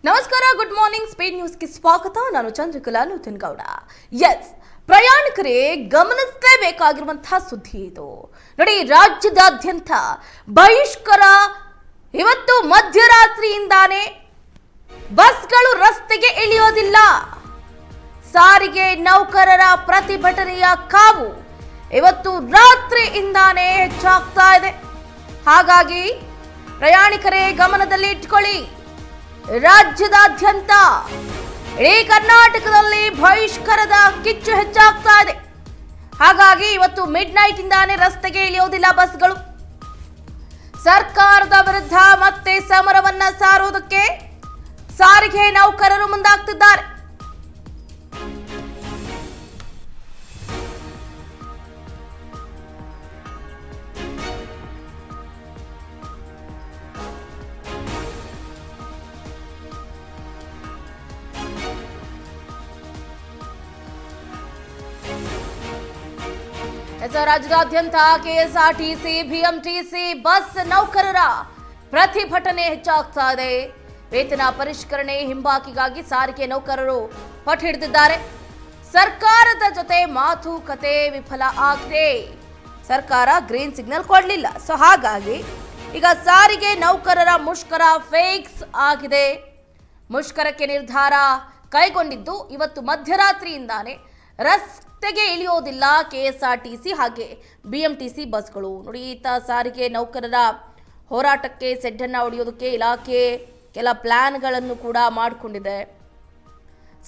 ನಮಸ್ಕಾರ, good morning. Speed ನ್ಯೂಸ್ಗೆ ಸ್ವಾಗತ. ನಾನು ಚಂದ್ರಕಲಾ ನೂತನಗೌಡ. ಎಸ್, ಪ್ರಯಾಣಿಕರೇ ಗಮನಿಸಲೇಬೇಕಾಗಿರುವಂತಹ ಸುದ್ದಿ ಇದು. ನೋಡಿ, ರಾಜ್ಯದಾದ್ಯಂತ ಬಹಿಷ್ಕಾರ. ಇವತ್ತು ಮಧ್ಯರಾತ್ರಿಯಿಂದಾನೇ ಬಸ್ಗಳು ರಸ್ತೆಗೆ ಇಳಿಯೋದಿಲ್ಲ. ಸಾರಿಗೆ ನೌಕರರ ಪ್ರತಿಭಟನೆಯ ಕಾವು ಇವತ್ತು ರಾತ್ರಿಯಿಂದಾನೇ ಹೆಚ್ಚಾಗ್ತಾ ಇದೆ. ಹಾಗಾಗಿ ಪ್ರಯಾಣಿಕರೇ ಗಮನದಲ್ಲಿ ಇಟ್ಕೊಳ್ಳಿ. ರಾಜ್ಯದಾದ್ಯಂತ ಇಡೀ ಕರ್ನಾಟಕದಲ್ಲಿ ಬಹಿಷ್ಕಾರದ ಕಿಚ್ಚು ಹೆಚ್ಚಾಗ್ತಾ ಇದೆ. ಹಾಗಾಗಿ ಇವತ್ತು ಮಿಡ್ ನೈಟ್ ಇಂದಾನೇ ರಸ್ತೆಗೆ ಇಳಿಯೋದಿಲ್ಲ ಬಸ್ಗಳು. ಸರ್ಕಾರದ ವಿರುದ್ಧ ಮತ್ತೆ ಸಮರವನ್ನ ಸಾರುವುದಕ್ಕೆ ಸಾರಿಗೆ ನೌಕರರು ಮುಂದಾಗ್ತಿದ್ದಾರೆ. ರಾಜ್ಯದಾದ್ಯಂತ ಕೆಎಸ್ಆರ್ಟಿಸಿ, ಬಿಎಂಟಿಸಿ ಬಸ್ ನೌಕರರ ಪ್ರತಿಭಟನೆ ಹೆಚ್ಚಾಗ್ತಾ ಇದೆ. ವೇತನ ಪರಿಷ್ಕರಣೆ ಹಿಂಬಾಕಿಗಾಗಿ ಸಾರಿಗೆ ನೌಕರರು ಪಟ್ಟು ಹಿಡಿದಿದ್ದಾರೆ. ಸರ್ಕಾರದ ಜೊತೆ ಮಾತುಕತೆ ವಿಫಲ ಆಗಿದೆ. ಸರ್ಕಾರ ಗ್ರೀನ್ ಸಿಗ್ನಲ್ ಕೊಡಲಿಲ್ಲ. ಸೊ ಹಾಗಾಗಿ ಈಗ ಸಾರಿಗೆ ನೌಕರರ ಮುಷ್ಕರ ಫಿಕ್ಸ್ ಆಗಿದೆ. ಮುಷ್ಕರಕ್ಕೆ ನಿರ್ಧಾರ ಕೈಗೊಂಡಿದ್ದು ಇವತ್ತು ಮಧ್ಯರಾತ್ರಿಯಿಂದಾನೇ ರಸ್ತೆಗೆ ಇಳಿಯೋದಿಲ್ಲ ಕೆಎಸ್ಆರ್ಟಿಸಿ ಹಾಗೆ ಬಿಎಂಟಿಸಿ ಬಸ್ಗಳು. ನೋಡಿ, ಈತ ಸಾರಿಗೆ ನೌಕರರ ಹೋರಾಟಕ್ಕೆ ಸೆಡ್ಡನ್ನು ಹೊಡೆಯೋದಕ್ಕೆ ಇಲಾಖೆ ಕೆಲ ಪ್ಲಾನ್ಗಳನ್ನು ಕೂಡ ಮಾಡಿಕೊಂಡಿದೆ.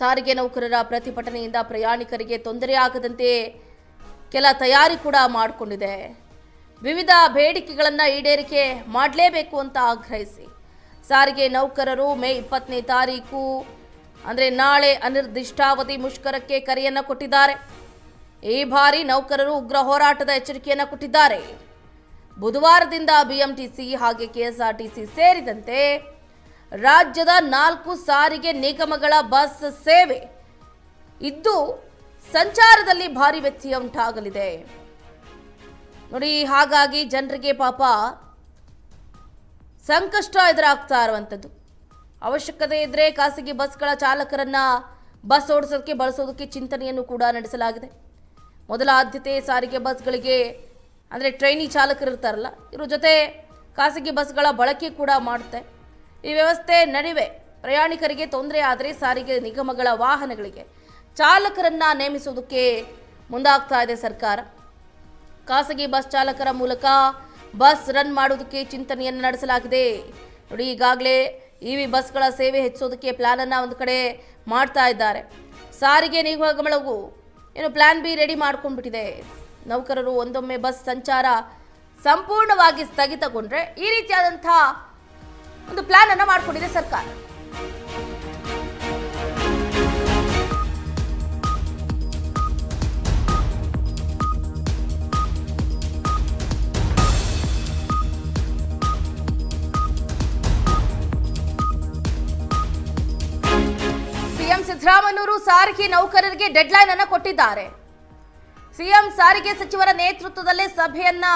ಸಾರಿಗೆ ನೌಕರರ ಪ್ರತಿಭಟನೆಯಿಂದ ಪ್ರಯಾಣಿಕರಿಗೆ ತೊಂದರೆ ಆಗದಂತೆ ಕೆಲ ತಯಾರಿ ಕೂಡ ಮಾಡಿಕೊಂಡಿದೆ. ವಿವಿಧ ಬೇಡಿಕೆಗಳನ್ನು ಈಡೇರಿಕೆ ಮಾಡಲೇಬೇಕು ಅಂತ ಆಗ್ರಹಿಸಿ ಸಾರಿಗೆ ನೌಕರರು ಮೇ 20ನೇ ತಾರೀಕು ಅಂದರೆ ನಾಳೆ ಅನಿರ್ದಿಷ್ಟಾವಧಿ ಮುಷ್ಕರಕ್ಕೆ ಕರೆಯನ್ನು ಕೊಟ್ಟಿದ್ದಾರೆ. ಈ ಬಾರಿ ನೌಕರರು ಉಗ್ರ ಹೋರಾಟದ ಎಚ್ಚರಿಕೆಯನ್ನು ಕೊಟ್ಟಿದ್ದಾರೆ. ಬುಧವಾರದಿಂದ ಬಿಎಂಟಿಸಿ ಹಾಗೆ ಕೆಎಸ್ಆರ್ಟಿಸಿ ಸೇರಿದಂತೆ ರಾಜ್ಯದ 4 ಸಾರಿಗೆ ನಿಗಮಗಳ ಬಸ್ ಸೇವೆ ಇದ್ದು ಸಂಚಾರದಲ್ಲಿ ಭಾರಿ ವ್ಯತ್ಯಯ ಉಂಟಾಗಲಿದೆ. ನೋಡಿ, ಹಾಗಾಗಿ ಜನರಿಗೆ ಪಾಪ ಸಂಕಷ್ಟ ಎದುರಾಗ್ತಾ ಇರುವಂಥದ್ದು. ಅವಶ್ಯಕತೆ ಇದ್ದರೆ ಖಾಸಗಿ ಬಸ್ಗಳ ಚಾಲಕರನ್ನ ಬಸ್ ಓಡಿಸೋದಕ್ಕೆ ಬಳಸೋದಕ್ಕೆ ಚಿಂತನೆಯನ್ನು ಕೂಡ ನಡೆಸಲಾಗಿದೆ. ಮೊದಲ ಆದ್ಯತೆ ಸಾರಿಗೆ ಬಸ್ಗಳಿಗೆ ಅಂದರೆ ಟ್ರೈನಿ ಚಾಲಕರು ಇರ್ತಾರಲ್ಲ, ಇವ್ರ ಜೊತೆ ಖಾಸಗಿ ಬಸ್ಗಳ ಬಳಕೆ ಕೂಡ ಮಾಡುತ್ತೆ. ಈ ವ್ಯವಸ್ಥೆ ನಡುವೆ ಪ್ರಯಾಣಿಕರಿಗೆ ತೊಂದರೆ ಆದರೆ ಸಾರಿಗೆ ನಿಗಮಗಳ ವಾಹನಗಳಿಗೆ ಚಾಲಕರನ್ನ ನೇಮಿಸುವುದಕ್ಕೆ ಮುಂದಾಗ್ತಾ ಇದೆ ಸರ್ಕಾರ. ಖಾಸಗಿ ಬಸ್ ಚಾಲಕರ ಮೂಲಕ ಬಸ್ ರನ್ ಮಾಡೋದಕ್ಕೆ ಚಿಂತನೆಯನ್ನು ನಡೆಸಲಾಗಿದೆ. ನೋಡಿ, ಈಗಾಗಲೇ ಇವಿ ಬಸ್ಗಳ ಸೇವೆ ಹೆಚ್ಚಿಸೋದಕ್ಕೆ ಪ್ಲಾನನ್ನು ಒಂದು ಕಡೆ ಮಾಡ್ತಾ ಇದ್ದಾರೆ. ಸಾರಿಗೆ ನಿಗಮಗಳಿಗೂ ಪ್ಲಾನ್ ಬಿ ರೆಡಿ ಮಾಡ್ಕೊಂಡ್ಬಿಟ್ಟಿದೆ. ನೌಕರರು ಒಂದೊಮ್ಮೆ ಬಸ್ ಸಂಚಾರ ಸಂಪೂರ್ಣವಾಗಿ ಸ್ಥಗಿತಗೊಂಡ್ರೆ ಈ ರೀತಿಯಾದಂಥ ಒಂದು ಪ್ಲಾನ್ ಅನ್ನು ಮಾಡಿಕೊಂಡಿದೆ ಸರ್ಕಾರ. ಸಿಎಂ ಸಿದ್ದರಾಮಯ್ಯನವರು ಸಾರಿಗೆ ನೌಕರರಿಗೆ ಡೆಡ್ಲೈನ್ ಅನ್ನು ಕೊಟ್ಟಿದ್ದಾರೆ. ಸಿಎಂ ಸಾರಿಗೆ ಸಚಿವರ ನೇತೃತ್ವದಲ್ಲೇ ಸಭೆಯನ್ನ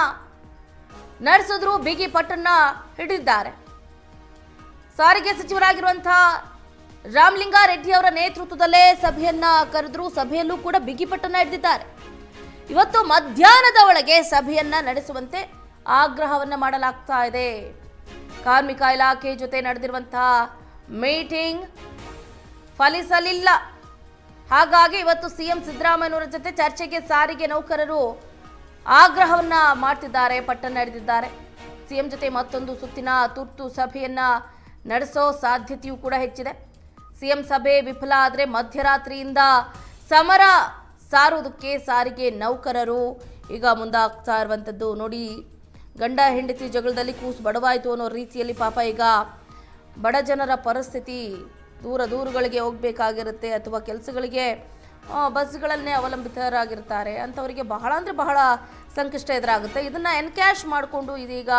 ನಡೆಸಿದ್ರು, ಬಿಗಿ ಪಟ್ಟನ್ನ ಹಿಡಿದಿದ್ದಾರೆ. ಸಾರಿಗೆ ಸಚಿವರಾಗಿರುವಂತಹ ರಾಮಲಿಂಗಾರೆಡ್ಡಿ ಅವರ ನೇತೃತ್ವದಲ್ಲೇ ಸಭೆಯನ್ನ ಕರೆದ್ರು. ಸಭೆಯಲ್ಲೂ ಕೂಡ ಬಿಗಿ ಪಟ್ಟನ್ನ ಹಿಡಿದಿದ್ದಾರೆ. ಇವತ್ತು ಮಧ್ಯಾಹ್ನದ ಒಳಗೆ ಸಭೆಯನ್ನ ನಡೆಸುವಂತೆ ಆಗ್ರಹವನ್ನ ಮಾಡಲಾಗ್ತಾ ಇದೆ. ಕಾರ್ಮಿಕ ಇಲಾಖೆ ಜೊತೆ ನಡೆದಿರುವಂತಹ ಮೀಟಿಂಗ್ ಫಲಿಸಲಿಲ್ಲ. ಹಾಗಾಗಿ ಇವತ್ತು ಸಿಎಂ ಸಿದ್ದರಾಮಯ್ಯನವರ ಜೊತೆ ಚರ್ಚೆಗೆ ಸಾರಿಗೆ ನೌಕರರು ಆಗ್ರಹವನ್ನ ಮಾಡ್ತಿದ್ದಾರೆ, ಪಟ್ಟನ್ನ ಹಿಡಿದಿದ್ದಾರೆ. ಸಿಎಂ ಜೊತೆ ಮತ್ತೊಂದು ಸುತ್ತಿನ ತುರ್ತು ಸಭೆಯನ್ನ ನಡೆಸೋ ಸಾಧ್ಯತೆಯೂ ಕೂಡ ಹೆಚ್ಚಿದೆ. ಸಿಎಂ ಸಭೆ ವಿಫಲ ಆದರೆ ಮಧ್ಯರಾತ್ರಿಯಿಂದ ಸಮರ ಸಾರುವುದಕ್ಕೆ ಸಾರಿಗೆ ನೌಕರರು ಈಗ ಮುಂದಾಗ್ತಾ ಇರುವಂಥದ್ದು. ನೋಡಿ, ಗಂಡ ಹೆಂಡತಿ ಜಗಳದಲ್ಲಿ ಕೂಸು ಬಡವಾಯಿತು ಅನ್ನೋ ರೀತಿಯಲ್ಲಿ ಪಾಪ ಈಗ ಬಡ ಜನರ ಪರಿಸ್ಥಿತಿ ದೂರಗಳಿಗೆ ಹೋಗಬೇಕಾಗಿರುತ್ತೆ ಅಥವಾ ಕೆಲಸಗಳಿಗೆ ಬಸ್ಗಳನ್ನೇ ಅವಲಂಬಿತರಾಗಿರ್ತಾರೆ. ಅಂಥವರಿಗೆ ಬಹಳ ಅಂದರೆ ಬಹಳ ಸಂಕಷ್ಟ ಎದುರಾಗುತ್ತೆ. ಇದನ್ನು ಎನ್ಕ್ಯಾಶ್ ಮಾಡಿಕೊಂಡು ಇದೀಗ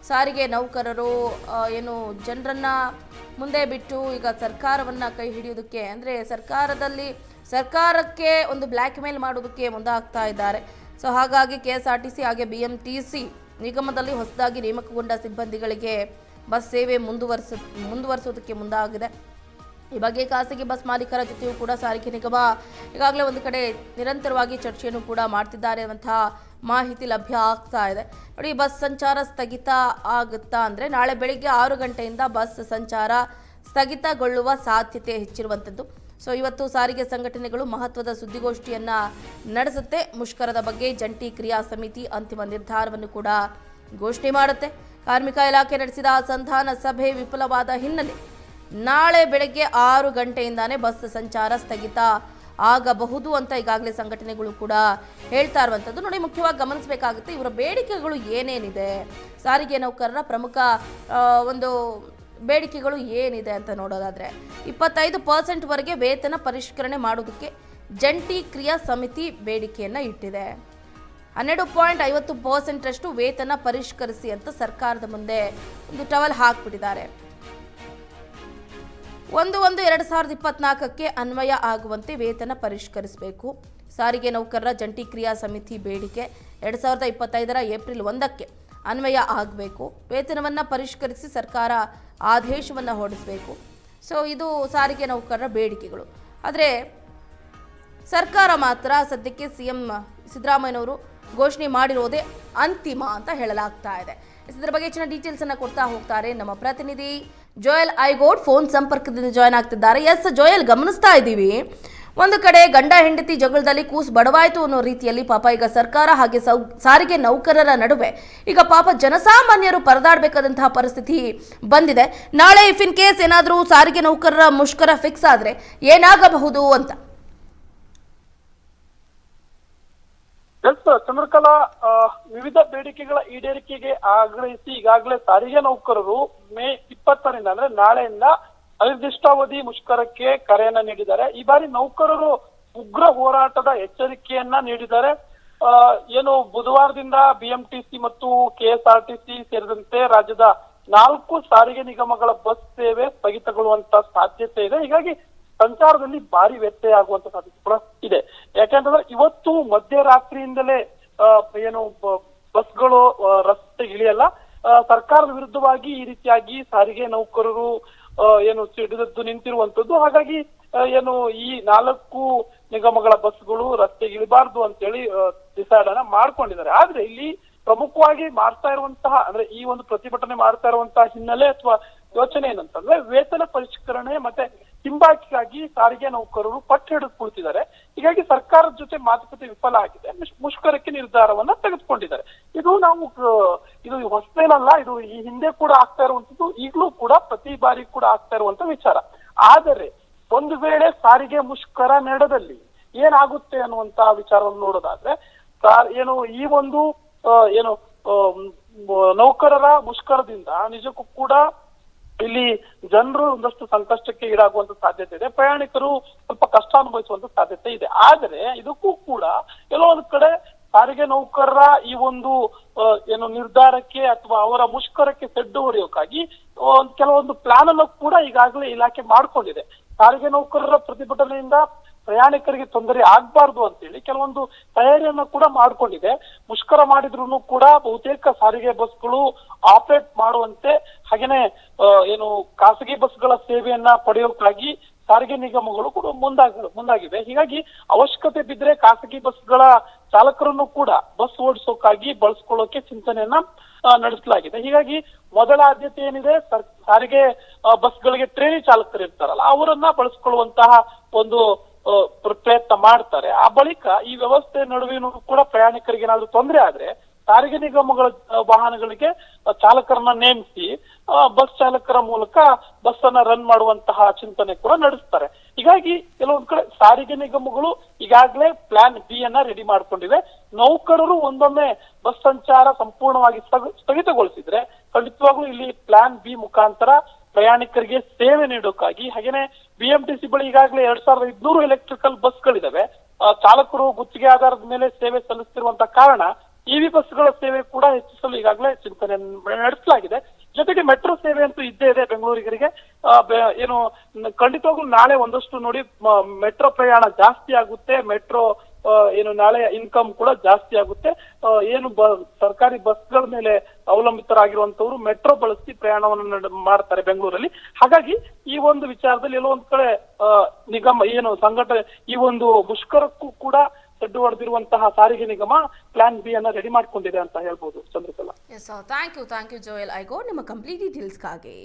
ಸಾರಿಗೆ ನೌಕರರು ಜನರನ್ನು ಮುಂದೆ ಬಿಟ್ಟು ಈಗ ಸರ್ಕಾರವನ್ನು ಕೈ ಹಿಡಿಯೋದಕ್ಕೆ ಅಂದರೆ ಸರ್ಕಾರಕ್ಕೆ ಒಂದು ಬ್ಲ್ಯಾಕ್ ಮೇಲ್ ಮಾಡೋದಕ್ಕೆ ಮುಂದಾಗ್ತಾ ಇದ್ದಾರೆ. ಸೊ ಹಾಗಾಗಿ ಕೆಎಸ್ಆರ್ಟಿಸಿ ಹಾಗೆ ಬಿಎಂಟಿಸಿ ನಿಗಮದಲ್ಲಿ ಹೊಸದಾಗಿ ನೇಮಕಗೊಂಡ ಸಿಬ್ಬಂದಿಗಳಿಗೆ ಬಸ್ ಸೇವೆ ಮುಂದುವರಿಸೋದಕ್ಕೆ ಮುಂದಾಗಿದೆ. ಈ ಬಗ್ಗೆ ಖಾಸಗಿ ಬಸ್ ಮಾಲೀಕರ ಜೊತೆಯೂ ಕೂಡ ಸಾರಿಗೆ ನಿಗಮ ಈಗಾಗಲೇ ಒಂದು ಕಡೆ ನಿರಂತರವಾಗಿ ಚರ್ಚೆಯನ್ನು ಕೂಡ ಮಾಡ್ತಿದ್ದಾರೆ ಅನ್ನುವಂತಹ ಮಾಹಿತಿ ಲಭ್ಯ ಆಗ್ತಾ ಇದೆ. ನೋಡಿ, ಬಸ್ ಸಂಚಾರ ಸ್ಥಗಿತ ಆಗುತ್ತಾ ಅಂದರೆ ನಾಳೆ ಬೆಳಿಗ್ಗೆ 6 ಗಂಟೆಯಿಂದ ಬಸ್ ಸಂಚಾರ ಸ್ಥಗಿತಗೊಳ್ಳುವ ಸಾಧ್ಯತೆ ಹೆಚ್ಚಿರುವಂಥದ್ದು. ಸೊ ಇವತ್ತು ಸಾರಿಗೆ ಸಂಘಟನೆಗಳು ಮಹತ್ವದ ಸುದ್ದಿಗೋಷ್ಠಿಯನ್ನ ನಡೆಸುತ್ತೆ. ಮುಷ್ಕರದ ಬಗ್ಗೆ ಜಂಟಿ ಕ್ರಿಯಾ ಸಮಿತಿ ಅಂತಿಮ ನಿರ್ಧಾರವನ್ನು ಕೂಡ ಘೋಷಣೆ ಮಾಡುತ್ತೆ. ಕಾರ್ಮಿಕ ಇಲಾಖೆ ನಡೆಸಿದ ಸಂಧಾನ ಸಭೆ ವಿಫಲವಾದ ಹಿನ್ನೆಲೆ ನಾಳೆ ಬೆಳಗ್ಗೆ 6 ಗಂಟೆಯಿಂದಾನೇ ಬಸ್ ಸಂಚಾರ ಸ್ಥಗಿತ ಆಗಬಹುದು ಅಂತ ಈಗಾಗಲೇ ಸಂಘಟನೆಗಳು ಕೂಡ ಹೇಳ್ತಾ ಇರುವಂಥದ್ದು. ನೋಡಿ, ಮುಖ್ಯವಾಗಿ ಗಮನಿಸಬೇಕಾಗುತ್ತೆ ಇವರ ಬೇಡಿಕೆಗಳು ಏನೇನಿದೆ, ಸಾರಿಗೆ ನೌಕರರ ಪ್ರಮುಖ ಒಂದು ಬೇಡಿಕೆಗಳು ಏನಿದೆ ಅಂತ ನೋಡೋದಾದರೆ 25% ವೇತನ ಪರಿಷ್ಕರಣೆ ಮಾಡೋದಕ್ಕೆ ಜಂಟಿ ಕ್ರಿಯಾ ಸಮಿತಿ ಬೇಡಿಕೆಯನ್ನು ಇಟ್ಟಿದೆ. 12.50% ವೇತನ ಪರಿಷ್ಕರಿಸಿ ಅಂತ ಸರ್ಕಾರದ ಮುಂದೆ ಒಂದು ಟವಲ್ ಹಾಕ್ಬಿಟ್ಟಿದ್ದಾರೆ. 1/1/2024ಕ್ಕೆ ಅನ್ವಯ ಆಗುವಂತೆ ವೇತನ ಪರಿಷ್ಕರಿಸಬೇಕು. ಸಾರಿಗೆ ನೌಕರರ ಜಂಟಿ ಕ್ರಿಯಾ ಸಮಿತಿ ಬೇಡಿಕೆ 2025 ಏಪ್ರಿಲ್ 1ಕ್ಕೆ ಅನ್ವಯ ಆಗಬೇಕು. ವೇತನವನ್ನು ಪರಿಷ್ಕರಿಸಿ ಸರ್ಕಾರ ಆದೇಶವನ್ನು ಹೊರಡಿಸಬೇಕು. ಸೊ ಇದು ಸಾರಿಗೆ ನೌಕರರ ಬೇಡಿಕೆಗಳು. ಆದರೆ ಸರ್ಕಾರ ಮಾತ್ರ ಸದ್ಯಕ್ಕೆ ಸಿಎಂ ಸಿದ್ದರಾಮಯ್ಯನವರು ಘೋಷಣೆ ಮಾಡಿರೋದೇ ಅಂತಿಮ ಅಂತ ಹೇಳಲಾಗ್ತಾ ಇದೆ. ಇದರ ಬಗ್ಗೆ ಹೆಚ್ಚಿನ ಡೀಟೇಲ್ಸ್ ಅನ್ನು ಕೊಡ್ತಾ ಹೋಗ್ತಾರೆ ನಮ್ಮ ಪ್ರತಿನಿಧಿ ಜೋಯಲ್ ಐಗೋಡ್ ಫೋನ್ ಸಂಪರ್ಕದಿಂದ ಜಾಯ್ನ್ ಆಗ್ತಿದ್ದಾರೆ. ಎಸ್ ಜೋಯಲ್, ಗಮನಿಸ್ತಾ ಇದ್ದೀವಿ ಒಂದು ಕಡೆ ಗಂಡ ಹೆಂಡತಿ ಜಗಳದಲ್ಲಿ ಕೂಸು ಬಡವಾಯಿತು ಅನ್ನೋ ರೀತಿಯಲ್ಲಿ ಪಾಪ ಈಗ ಸರ್ಕಾರ ಹಾಗೆ ಸಾರಿಗೆ ನೌಕರರ ನಡುವೆ ಈಗ ಪಾಪ ಜನಸಾಮಾನ್ಯರು ಪರದಾಡಬೇಕಾದಂತಹ ಪರಿಸ್ಥಿತಿ ಬಂದಿದೆ. ನಾಳೆ ಇಫ್ ಇನ್ ಕೇಸ್ ಏನಾದರೂ ಸಾರಿಗೆ ನೌಕರರ ಮುಷ್ಕರ ಫಿಕ್ಸ್ ಆದರೆ ಏನಾಗಬಹುದು ಅಂತ? ಚಂದ್ರಕಲಾ, ವಿವಿಧ ಬೇಡಿಕೆಗಳ ಈಡೇರಿಕೆಗೆ ಆಗ್ರಹಿಸಿ ಈಗಾಗಲೇ ಸಾರಿಗೆ ನೌಕರರು ಮೇ 20ರಿಂದ ಅಂದ್ರೆ ನಾಳೆಯಿಂದ ಅನಿರ್ದಿಷ್ಟಾವಧಿ ಮುಷ್ಕರಕ್ಕೆ ಕರೆಯನ್ನ ನೀಡಿದ್ದಾರೆ. ಈ ಬಾರಿ ನೌಕರರು ಉಗ್ರ ಹೋರಾಟದ ಎಚ್ಚರಿಕೆಯನ್ನ ನೀಡಿದ್ದಾರೆ. ಏನು ಬುಧವಾರದಿಂದ ಬಿಎಂಟಿಸಿ ಮತ್ತು ಕೆಎಸ್ಆರ್ಟಿಸಿ ಸೇರಿದಂತೆ ರಾಜ್ಯದ 4 ಸಾರಿಗೆ ನಿಗಮಗಳ ಬಸ್ ಸೇವೆ ಸ್ಥಗಿತಗೊಳ್ಳುವಂತ ಸಾಧ್ಯತೆ ಇದೆ. ಹೀಗಾಗಿ ಸಂಚಾರದಲ್ಲಿ ಭಾರಿ ವ್ಯತ್ಯಯ ಆಗುವಂತ ಸಾಧ್ಯತೆ ಕೂಡ ಇದೆ. ಯಾಕೆಂತಂದ್ರೆ ಇವತ್ತು ಮಧ್ಯರಾತ್ರಿಯಿಂದಲೇ ಏನು ಬಸ್ಗಳು ರಸ್ತೆಗೆ ಇಳಿಯಲ್ಲ. ಸರ್ಕಾರದ ವಿರುದ್ಧವಾಗಿ ಈ ರೀತಿಯಾಗಿ ಸಾರಿಗೆ ನೌಕರರು ಏನು ಸಿಡಿದದ್ದು ನಿಂತಿರುವಂತದ್ದು. ಹಾಗಾಗಿ ಏನು ಈ 4 ನಿಗಮಗಳ ಬಸ್ಗಳು ರಸ್ತೆಗೆ ಇಳಿಬಾರ್ದು ಅಂತೇಳಿ ಡಿಸೈಡ್ ಅನ್ನ ಮಾಡ್ಕೊಂಡಿದ್ದಾರೆ. ಆದ್ರೆ ಇಲ್ಲಿ ಪ್ರಮುಖವಾಗಿ ಮಾಡ್ತಾ ಇರುವಂತಹ ಅಂದ್ರೆ ಈ ಒಂದು ಪ್ರತಿಭಟನೆ ಮಾಡ್ತಾ ಇರುವಂತಹ ಹಿನ್ನೆಲೆ ಅಥವಾ ಯೋಚನೆ ಏನಂತಂದ್ರೆ ವೇತನ ಪರಿಷ್ಕರಣೆ ಮತ್ತೆ ಹಿಂಬಾಕಿಗಾಗಿ ಸಾರಿಗೆ ನೌಕರರು ಪಟ್ಟು ಹಿಡಿದು ಕುಳಿತಿದ್ದಾರೆ. ಹೀಗಾಗಿ ಸರ್ಕಾರದ ಜೊತೆ ಮಾತುಕತೆ ವಿಫಲ ಆಗಿದೆ. ಮುಷ್ಕರಕ್ಕೆ ನಿರ್ಧಾರವನ್ನ ತೆಗೆದುಕೊಂಡಿದ್ದಾರೆ. ಇದು ಹೊಸದೇನಲ್ಲ, ಇದು ಈ ಹಿಂದೆ ಕೂಡ ಆಗ್ತಾ ಇರುವಂತದ್ದು, ಈಗಲೂ ಕೂಡ ಪ್ರತಿ ಬಾರಿ ಕೂಡ ಆಗ್ತಾ ಇರುವಂತ ವಿಚಾರ. ಆದರೆ ಒಂದು ವೇಳೆ ಸಾರಿಗೆ ಮುಷ್ಕರ ನಡೆದಲ್ಲಿ ಏನಾಗುತ್ತೆ ಅನ್ನುವಂತ ವಿಚಾರವನ್ನು ನೋಡೋದಾದ್ರೆ ಏನು ಈ ಒಂದು ಏನು ನೌಕರರ ಮುಷ್ಕರದಿಂದ ನಿಜಕ್ಕೂ ಕೂಡ ಇಲ್ಲಿ ಜನರು ಒಂದಷ್ಟು ಸಂಕಷ್ಟಕ್ಕೆ ಈಡಾಗುವಂತ ಸಾಧ್ಯತೆ ಇದೆ. ಪ್ರಯಾಣಿಕರು ಸ್ವಲ್ಪ ಕಷ್ಟ ಅನುಭವಿಸುವಂತ ಸಾಧ್ಯತೆ ಇದೆ. ಆದರೆ ಇದಕ್ಕೂ ಕೂಡ ಎಲ್ಲೋ ಒಂದು ಕಡೆ ಸಾರಿಗೆ ನೌಕರರ ಈ ಒಂದು ಏನು ನಿರ್ಧಾರಕ್ಕೆ ಅಥವಾ ಅವರ ಮುಷ್ಕರಕ್ಕೆ ಸೆಡ್ಡು ಹೊಡೆಯೋಕ್ಕಾಗಿ ಕೆಲವೊಂದು ಪ್ಲಾನ್ ಅನ್ನು ಕೂಡ ಈಗಾಗಲೇ ಇಲಾಖೆ ಮಾಡ್ಕೊಂಡಿದೆ. ಸಾರಿಗೆ ನೌಕರರ ಪ್ರತಿಭಟನೆಯಿಂದ ಪ್ರಯಾಣಿಕರಿಗೆ ತೊಂದರೆ ಆಗ್ಬಾರ್ದು ಅಂತೇಳಿ ಕೆಲವೊಂದು ತಯಾರಿಯನ್ನ ಕೂಡ ಮಾಡ್ಕೊಂಡಿದೆ. ಮುಷ್ಕರ ಮಾಡಿದ್ರು ಕೂಡ ಬಹುತೇಕ ಸಾರಿಗೆ ಬಸ್ಗಳು ಆಪರೇಟ್ ಮಾಡುವಂತೆ ಹಾಗೇನೆ ಏನು ಖಾಸಗಿ ಬಸ್ಗಳ ಸೇವೆಯನ್ನ ಪಡೆಯೋಕ್ಕಾಗಿ ಸಾರಿಗೆ ನಿಗಮಗಳು ಕೂಡ ಮುಂದಾಗಿವೆ. ಹೀಗಾಗಿ ಅವಶ್ಯಕತೆ ಬಿದ್ದರೆ ಖಾಸಗಿ ಬಸ್ಗಳ ಚಾಲಕರನ್ನು ಕೂಡ ಬಸ್ ಓಡಿಸೋಕ್ಕಾಗಿ ಬಳಸ್ಕೊಳ್ಳೋಕೆ ಚಿಂತನೆಯನ್ನ ನಡೆಸಲಾಗಿದೆ. ಹೀಗಾಗಿ ಮೊದಲ ಆದ್ಯತೆ ಏನಿದೆ, ಸಾರಿಗೆ ಬಸ್ಗಳಿಗೆ ಟ್ರೇನಿ ಚಾಲಕರು ಇರ್ತಾರಲ್ಲ ಅವರನ್ನ ಬಳಸ್ಕೊಳ್ಳುವಂತಹ ಒಂದು ಪ್ರಯತ್ನ ಮಾಡ್ತಾರೆ. ಆ ಬಳಿಕ ಈ ವ್ಯವಸ್ಥೆ ನಡುವೆನೂ ಕೂಡ ಪ್ರಯಾಣಿಕರಿಗೆ ಏನಾದ್ರೂ ತೊಂದರೆ ಆದ್ರೆ ಸಾರಿಗೆ ನಿಗಮಗಳ ವಾಹನಗಳಿಗೆ ಚಾಲಕರನ್ನ ನೇಮಿಸಿ ಬಸ್ ಚಾಲಕರ ಮೂಲಕ ಬಸ್ ಅನ್ನ ರನ್ ಮಾಡುವಂತಹ ಚಿಂತನೆ ಕೂಡ ನಡೆಸ್ತಾರೆ. ಹೀಗಾಗಿ ಕೆಲವೊಂದ್ ಕಡೆ ಸಾರಿಗೆ ನಿಗಮಗಳು ಈಗಾಗಲೇ ಪ್ಲಾನ್ ಬಿ ಅನ್ನ ರೆಡಿ ಮಾಡ್ಕೊಂಡಿವೆ. ನೌಕರರು ಒಂದೊಮ್ಮೆ ಬಸ್ ಸಂಚಾರ ಸಂಪೂರ್ಣವಾಗಿ ಸ್ಥಗಿತಗೊಳಿಸಿದ್ರೆ ಖಂಡಿತವಾಗ್ಲೂ ಇಲ್ಲಿ ಪ್ಲಾನ್ ಬಿ ಮುಖಾಂತರ ಪ್ರಯಾಣಿಕರಿಗೆ ಸೇವೆ ನೀಡೋಕ್ಕಾಗಿ ಹಾಗೇನೆ ಬಿಎಂಟಿಸಿ ಬಳಿ ಈಗಾಗಲೇ 2500 ಎಲೆಕ್ಟ್ರಿಕಲ್ ಬಸ್ಗಳಿದಾವೆ. ಚಾಲಕರು ಗುತ್ತಿಗೆ ಆಧಾರದ ಮೇಲೆ ಸೇವೆ ಸಲ್ಲಿಸ್ತಿರುವಂತ ಕಾರಣ ಇವಿ ಬಸ್ಗಳ ಸೇವೆ ಕೂಡ ಹೆಚ್ಚಿಸಲು ಈಗಾಗಲೇ ಚಿಂತನೆ ನಡೆಸಲಾಗಿದೆ. ಜೊತೆಗೆ ಮೆಟ್ರೋ ಸೇವೆ ಅಂತೂ ಇದ್ದೇ ಇದೆ ಬೆಂಗಳೂರಿಗರಿಗೆ. ಏನು ಖಂಡಿತವಾಗ್ಲೂ ನಾಳೆ ಒಂದಷ್ಟು ನೋಡಿ ಮೆಟ್ರೋ ಪ್ರಯಾಣ ಜಾಸ್ತಿ ಆಗುತ್ತೆ. ಮೆಟ್ರೋ ಏನು ನಾಳೆ ಇನ್ಕಮ್ ಕೂಡ ಜಾಸ್ತಿ ಆಗುತ್ತೆ. ಏನು ಸರ್ಕಾರಿ ಬಸ್ಗಳ ಮೇಲೆ ಅವಲಂಬಿತರಾಗಿರುವಂತವ್ರು ಮೆಟ್ರೋ ಬಳಸಿ ಪ್ರಯಾಣವನ್ನು ಮಾಡ್ತಾರೆ ಬೆಂಗಳೂರಲ್ಲಿ. ಹಾಗಾಗಿ ಈ ಒಂದು ವಿಚಾರದಲ್ಲಿ ಎಲ್ಲೋ ಒಂದ್ ಕಡೆ ನಿಗಮ ಏನು ಸಂಘಟನೆ ಈ ಒಂದು ಮುಷ್ಕರಕ್ಕೂ ಕೂಡ ಸಡ್ಡು ಹೊಡೆದಿರುವಂತಹ ಸಾರಿಗೆ ನಿಗಮ ಪ್ಲಾನ್ ಬಿ ಅನ್ನ ರೆಡಿ ಮಾಡ್ಕೊಂಡಿದೆ ಅಂತ ಹೇಳ್ಬೋದು ಚಂದ್ರಕಲಾ. ಥ್ಯಾಂಕ್ ಯು ಜೋಯಲ್ ಐಗೋಡ್ ನಿಮ್ಮ ಕಂಪ್ಲೀಟ್ ಡೀಟೇಲ್ಸ್ಗಾಗಿ.